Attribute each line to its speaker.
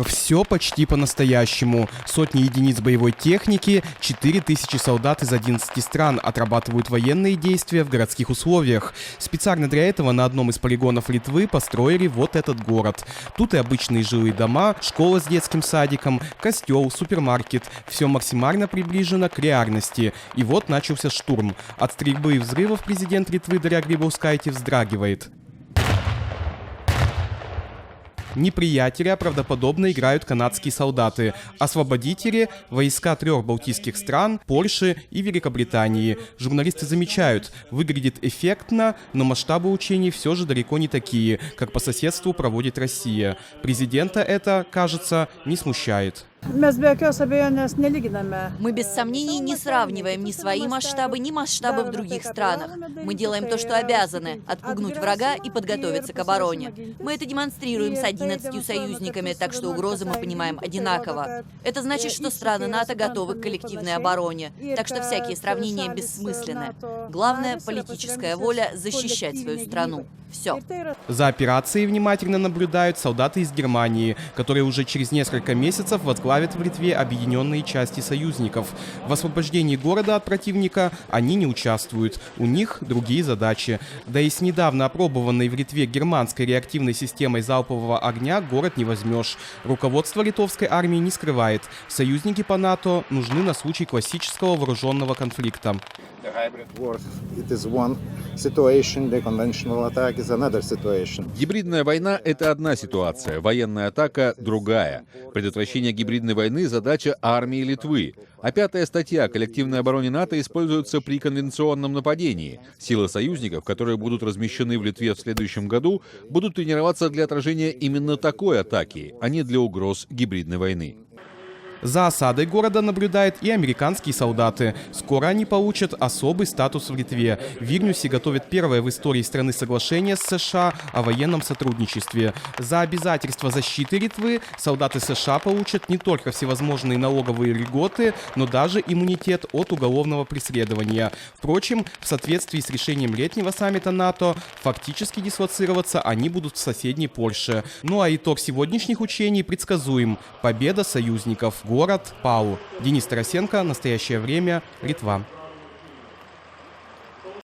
Speaker 1: Все почти по-настоящему. Сотни единиц боевой техники, 4000 солдат из 11 стран отрабатывают военные действия в городских условиях. Специально для этого на одном из полигонов Литвы построили вот этот город. Тут и обычные жилые дома, школа с детским садиком, костел, супермаркет. Все максимально приближено к реальности. И вот начался штурм. От стрельбы и взрывов президент Литвы Дарья Грибаускайте вздрагивает. Неприятеля правдоподобно играют канадские солдаты. Освободители – войска 3 балтийских стран, Польши и Великобритании. Журналисты замечают, выглядит эффектно, но масштабы учений все же далеко не такие, как по соседству проводит Россия. Президента это, кажется, не смущает.
Speaker 2: Мы
Speaker 3: без сомнений не сравниваем ни свои масштабы, ни масштабы в других странах. Мы делаем то, что обязаны – отпугнуть врага и подготовиться к обороне. Мы это демонстрируем с 11 союзниками, так что угрозы мы понимаем одинаково. Это значит, что страны НАТО готовы к коллективной обороне, так что всякие сравнения бессмысленны. Главное – политическая воля защищать свою страну. Все.
Speaker 1: За операцией внимательно наблюдают солдаты из Германии, которые уже через несколько месяцев возглавят в Литве объединенные части союзников. В освобождении города от противника они не участвуют, у них другие задачи. Да и с недавно опробованной в Литве германской реактивной системой залпового огня город не возьмешь. Руководство литовской армии не скрывает, союзники по НАТО нужны на случай классического вооруженного конфликта.
Speaker 4: Гибридная война – это одна ситуация, военная атака – другая. Предотвращение гибридной войны – задача армии Литвы. А 5-я статья коллективной обороны НАТО используется при конвенционном нападении. Силы союзников, которые будут размещены в Литве в следующем году, будут тренироваться для отражения именно такой атаки, а не для угроз гибридной войны.
Speaker 1: За осадой города наблюдают и американские солдаты. Скоро они получат особый статус в Литве. В Вильнюсе готовят первое в истории страны соглашение с США о военном сотрудничестве. За обязательство защиты Литвы солдаты США получат не только всевозможные налоговые льготы, но даже иммунитет от уголовного преследования. Впрочем, в соответствии с решением летнего саммита НАТО, фактически дислоцироваться они будут в соседней Польше. Ну а итог сегодняшних учений предсказуем. Победа союзников. Город пал. Денис Тарасенко. Настоящее время. Литва.